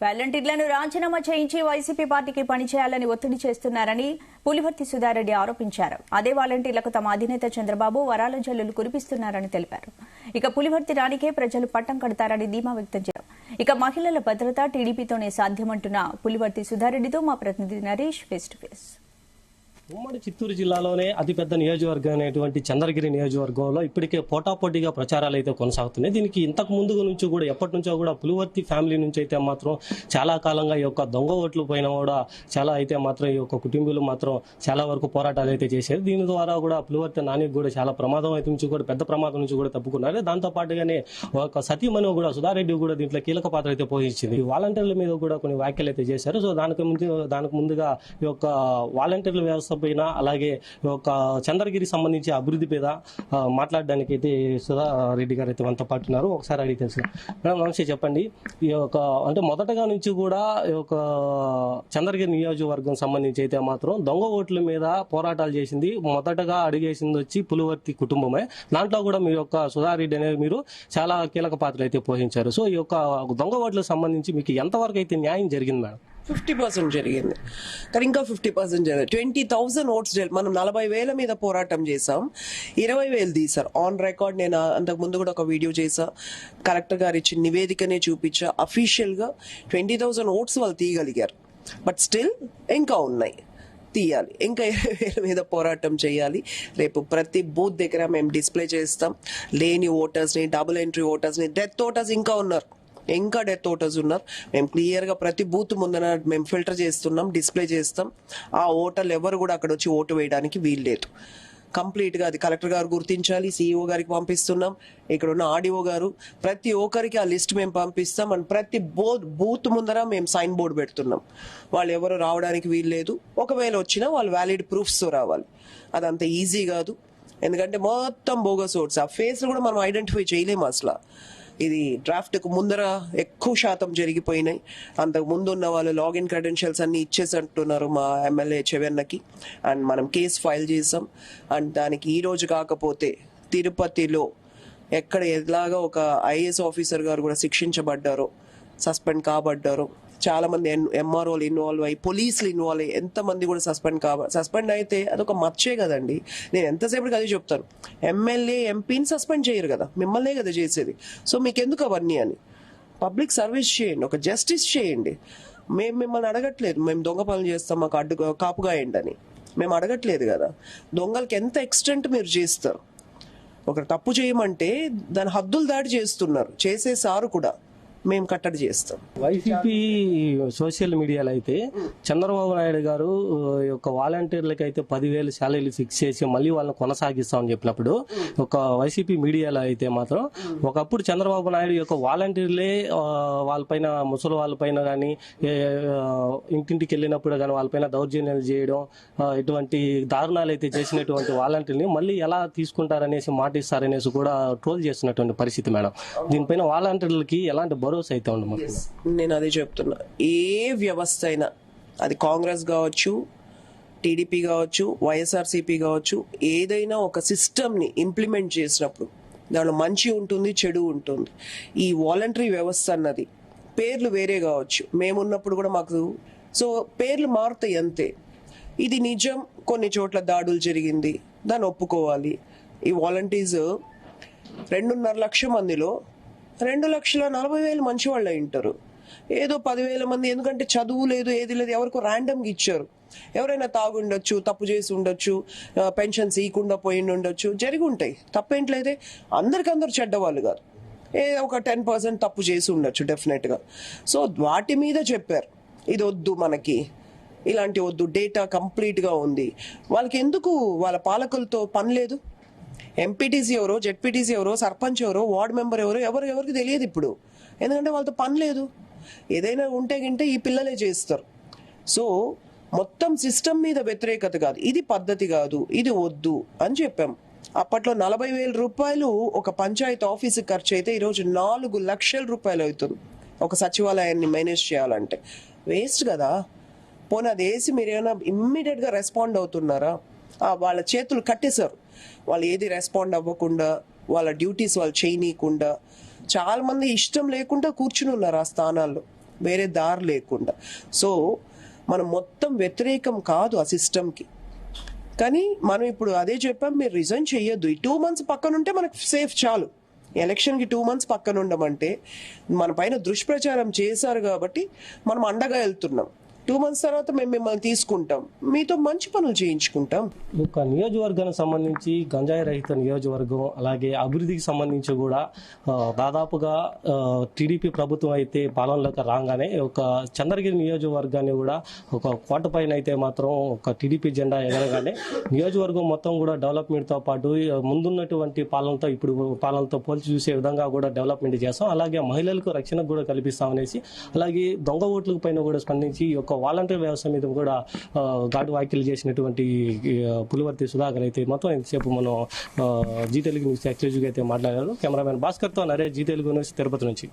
వాలంటీర్లను రాజీనామా చేయించి వైసీపీ పార్టీకి పనిచేయాలని ఒత్తిడి చేస్తున్నారని పులివర్తి సుధారెడ్డి ఆరోపించారు. అదే వాలంటీర్లకు తమ అధినేత చంద్రబాబు వరాల జల్లులు కురిపిస్తున్నారని తెలిపారు. ఇక పులివర్తి రానికే ప్రజలు పట్టం కడతారని ధీమా వ్యక్తం చేశారు. ఇక మహిళల భద్రత టీడీపీతోనే సాధ్యమంటున్న పులివర్తి సుధారెడ్డితో మా ప్రతినిధి నరేష్ ఫేస్ టు ఫేస్. ఉమ్మడి చిత్తూరు జిల్లాలోనే అతిపెద్ద నియోజకవర్గం అనేటువంటి చంద్రగిరి నియోజకవర్గంలో ఇప్పటికే పోటాపోటీగా ప్రచారాలు అయితే కొనసాగుతున్నాయి. దీనికి ఇంతకు ముందు నుంచి కూడా ఎప్పటి నుంచో కూడా పులివర్తి ఫ్యామిలీ నుంచి అయితే మాత్రం చాలా కాలంగా ఈ యొక్క దొంగ ఓట్లు పైన కూడా చాలా అయితే మాత్రం ఈ యొక్క కుటుంబీలు మాత్రం చాలా వరకు పోరాటాలు అయితే చేశారు. దీని ద్వారా కూడా పులివర్తి నానికి కూడా చాలా ప్రమాదం అయితే నుంచి కూడా పెద్ద ప్రమాదం నుంచి కూడా తప్పుకున్నారు. దాంతో పాటుగానే ఒక సతీమణి కూడా సుధారెడ్డి కూడా దీంట్లో కీలక పాత్ర అయితే పోషించింది. ఈ వాలంటీర్ల మీద కూడా కొన్ని వ్యాఖ్యలు అయితే చేశారు. సో దానికి ముందుగా ఈ యొక్క వాలంటీర్ల వ్యవస్థ పైన అలాగే ఒక చంద్రగిరి సంబంధించి అభివృద్ధి మీద మాట్లాడడానికి అయితే సుధారెడ్డి గారు అయితే మనతో పాటు ఉన్నారు. ఒకసారి అడిగి తెలుసు మేడం, నమస్తే. చెప్పండి, ఈ యొక్క అంటే మొదటగా నుంచి కూడా ఈ యొక్క చంద్రగిరి నియోజకవర్గం సంబంధించి అయితే మాత్రం దొంగ ఓట్ల మీద పోరాటాలు చేసింది మొదటగా అడిగేసింది వచ్చి పులివర్తి కుటుంబమే. దాంట్లో కూడా మీ యొక్క సుధారెడ్డి అనేది మీరు చాలా కీలక పాత్ర అయితే పోషించారు. సో ఈ యొక్క దొంగ ఓట్లకు సంబంధించి మీకు ఎంతవరకు అయితే న్యాయం జరిగింది మేడం? 50% జరిగింది, కానీ ఇంకా 50% జరిగింది. 20,000 ఓట్స్ మనం 40,000 మీద పోరాటం చేసాం, 20,000 తీసారు ఆన్ రికార్డ్. నేను అంతకు ముందు కూడా ఒక వీడియో చేసా, కలెక్టర్ గారు ఇచ్చిన నివేదికనే చూపించా. అఫీషియల్ గా 20,000 ఓట్స్ వాళ్ళు తీయగలిగారు. బట్ స్టిల్ ఇంకా ఉన్నాయి, తీయాలి. ఇంకా 20,000 మీద పోరాటం చేయాలి. రేపు ప్రతి బూత్ దగ్గర మేము డిస్ప్లే చేస్తాం. లేని ఓటర్స్ ని, డబుల్ ఎంట్రీ ఓటర్స్ ని, డెత్ ఓటర్స్ ఇంకా ఉన్నారు, ఇంకా డెత్ ఓటర్స్ ఉన్నారు. మేము క్లియర్ గా ప్రతి బూత్ ముందర మేము ఫిల్టర్ చేస్తున్నాం, డిస్ప్లే చేస్తాం. ఆ ఓటర్లు ఎవరు కూడా అక్కడ వచ్చి ఓటు వేయడానికి వీల్లేదు. కంప్లీట్ గా అది కలెక్టర్ గారు గుర్తించాలి. సిఇఓ గారికి పంపిస్తున్నాం, ఇక్కడ ఉన్న ఆర్డీఓ గారు, ప్రతి ఒక్కరికి ఆ లిస్ట్ మేము పంపిస్తాం. అండ్ ప్రతి బూత్ ముందర మేము సైన్ బోర్డు పెడుతున్నాం. వాళ్ళు ఎవరు రావడానికి వీల్లేదు. ఒకవేళ వచ్చినా వాళ్ళు వ్యాలిడ్ ప్రూఫ్స్ తో రావాలి. అదంత ఈజీ కాదు, ఎందుకంటే మొత్తం బోగస్ ఓట్స్. ఆ ఫేస్ కూడా మనం ఐడెంటిఫై చేయలేము అసలు. ఇది డ్రాఫ్ట్ కు ముందర ఎక్కువ శాతం జరిగిపోయినాయి. అంతకు ముందు ఉన్న వాళ్ళు లాగిన్ క్రెడెన్షియల్స్ అన్ని ఇచ్చేసి అంటున్నారు మా ఎమ్మెల్యే చెవెన్నకి. అండ్ మనం కేసు ఫైల్ చేసాం. అండ్ దానికి ఈ రోజు కాకపోతే తిరుపతిలో ఎక్కడ ఎలాగా ఒక ఐఏఎస్ ఆఫీసర్ గారు కూడా శిక్షించబడ్డారో, సస్పెండ్ కాబడ్డారో, చాలా మంది ఎంఆర్ఓలు ఇన్వాల్వ్ అయ్యి, పోలీసులు ఇన్వాల్వ్ అయ్యి, ఎంతమంది కూడా సస్పెండ్ అయితే అదొక మచ్చే కదండి. నేను ఎంతసేపటికి అదే చెప్తాను, ఎమ్మెల్యే ఎంపీని సస్పెండ్ చేయరు కదా, మిమ్మల్నే కదా చేసేది. సో మీకు ఎందుకు అవన్నీ అని పబ్లిక్ సర్వీస్ చేయండి, ఒక జస్టిస్ చేయండి. మేము మిమ్మల్ని అడగట్లేదు మేము దొంగ పనులు చేస్తాం మాకు అడ్డు కాపుగాయండి అని మేము అడగట్లేదు కదా. దొంగలకి ఎంత ఎక్స్టెంట్ మీరు చేస్తారు? ఒక తప్పు చేయమంటే దాని హద్దులు దాటి చేస్తున్నారు, చేసేసారు కూడా, మేము కట్టడి చేస్తాం. వైసీపీ సోషల్ మీడియాలో అయితే చంద్రబాబు నాయుడు గారు ఒక వాలంటీర్లకి అయితే 10,000 శాలరీలు ఫిక్స్ చేసి మళ్ళీ వాళ్ళని కొనసాగిస్తామని చెప్పినప్పుడు ఒక వైసీపీ మీడియాలో అయితే మాత్రం ఒకప్పుడు చంద్రబాబు నాయుడు యొక్క వాలంటీర్లే వాళ్ళపైన, ముసలి వాళ్ళపైన కానీ ఇంటింటికి వెళ్ళినప్పుడు కానీ వాళ్ళపైన దౌర్జన్యాలు చేయడం, ఇటువంటి దారుణాలు అయితే చేసినటువంటి వాలంటీర్ని మళ్ళీ ఎలా తీసుకుంటారనేసి మాటిస్తారనేసి కూడా ట్రోల్ చేస్తున్నటువంటి పరిస్థితి మేడం. దీనిపైన వాలంటీర్లకి ఎలాంటి అయితే ఉండదు? నేను అదే చెప్తున్నా, ఏ వ్యవస్థ అయినా అది కాంగ్రెస్ కావచ్చు, టీడీపీ కావచ్చు, వైఎస్ఆర్సీపీ కావచ్చు, ఏదైనా ఒక సిస్టమ్ ని ఇంప్లిమెంట్ చేసినప్పుడు దానిలో మంచి ఉంటుంది, చెడు ఉంటుంది. ఈ వాలంటరీ వ్యవస్థ అన్నది పేర్లు వేరే కావచ్చు, మేమున్నప్పుడు కూడా మాకు సో పేర్లు మారుతాయి అంతే. ఇది నిజం, కొన్ని చోట్ల దాడులు జరిగింది, దాన్ని ఒప్పుకోవాలి. ఈ వాలంటీర్స్ 2.5 లక్షల మందిలో 2,40,000 మంచి వాళ్ళు అయింటారు. ఏదో 10,000 మంది, ఎందుకంటే చదువు లేదు, ఏది లేదు, ఎవరికో ర్యాండమ్గా ఇచ్చారు. ఎవరైనా తాగుండొచ్చు, తప్పు చేసి ఉండొచ్చు, పెన్షన్స్ ఇవ్వకుండా పోయి ఉండొచ్చు, జరిగి ఉంటాయి, తప్పేంట్లేదే. అందరికందరూ చెడ్డవాళ్ళు కాదు, ఒక 10% తప్పు చేసి ఉండొచ్చు డెఫినెట్ గా. సో వాటి మీద చెప్పారు ఇది వద్దు, మనకి ఇలాంటి వద్దు, డేటా కంప్లీట్ గా ఉంది. వాళ్ళకి ఎందుకు వాళ్ళ పాలకులతో పని లేదు? ఎంపీటీసీ ఎవరో, జెడ్పీటీసీ ఎవరో, సర్పంచ్ ఎవరో, వార్డు మెంబర్ ఎవరికి తెలియదు ఇప్పుడు, ఎందుకంటే వాళ్ళతో పని లేదు. ఏదైనా ఉంటే గింటే ఈ పిల్లలే చేస్తారు. సో మొత్తం సిస్టమ్ మీద వ్యతిరేకత కాదు, ఇది పద్ధతి కాదు, ఇది వద్దు అని చెప్పాం. అప్పట్లో 40,000 రూపాయలు ఒక పంచాయతీ ఆఫీసు ఖర్చు అయితే ఈరోజు 4 లక్షల రూపాయలు అవుతుంది ఒక సచివాలయాన్ని మేనేజ్ చేయాలంటే. వేస్ట్ కదా. పోనీ అది వేసి మీరు ఏమైనా ఇమ్మీడియట్ గా రెస్పాండ్ అవుతున్నారా? వాళ్ళ చేతులు కట్టేశారు, వాళ్ళు ఏది రెస్పాండ్ అవ్వకుండా, వాళ్ళ డ్యూటీస్ వాళ్ళు చేయనీయకుండా, చాలా మంది ఇష్టం లేకుండా కూర్చుని ఉన్నారు ఆ స్థానాల్లో. వేరే దారి లేకుండా. సో మనం మొత్తం వ్యతిరేకం కాదు ఆ సిస్టమ్కి, కానీ మనం ఇప్పుడు అదే చెప్పాం, మీరు రిజైన్ చెయ్యొద్దు. ఈ 2 months పక్కన ఉంటే మనకు సేఫ్ చాలు. ఎలక్షన్కి 2 months పక్కన ఉండమంటే మన పైన దుష్ప్రచారం చేశారు కాబట్టి మనం అండగా వెళ్తున్నాం. 2 months తర్వాత మేము మిమ్మల్ని తీసుకుంటాం, మీతో మంచి పనులు చేయించుకుంటాం. ఒక నియోజకవర్గానికి సంబంధించి గంజాయి రహిత నియోజకవర్గం, అలాగే అభివృద్ధికి సంబంధించి కూడా దాదాపుగా టీడీపీ ప్రభుత్వం అయితే పాలనలోకి రాగానే ఒక చంద్రగిరి నియోజకవర్గాన్ని కూడా ఒక కోట పైన అయితే మాత్రం ఒక టీడీపీ జెండా ఎగరగానే నియోజకవర్గం మొత్తం కూడా డెవలప్మెంట్తో పాటు ముందున్నటువంటి పాలనతో ఇప్పుడు పాలనతో పోల్చి చూసే విధంగా కూడా డెవలప్మెంట్ చేస్తాం. అలాగే మహిళలకు రక్షణ కూడా కల్పిస్తామనేసి, అలాగే దొంగ ఓట్ల పైన కూడా స్పందించి ఒక వాలంటీర్ వ్యవస్థ మీద కూడా ఘాటు వ్యాఖ్యలు చేసినటువంటి పులివర్తి సుధాకర్ అయితే మొత్తం ఎంతసేపు మనం జీ తెలుగు న్యూస్ ఎక్స్క్లూజివ్గా అయితే మాట్లాడారు. కెమెరామెన్ భాస్కర్తో నరేష్, జీ తెలుగు న్యూస్, తిరుపతి నుంచి.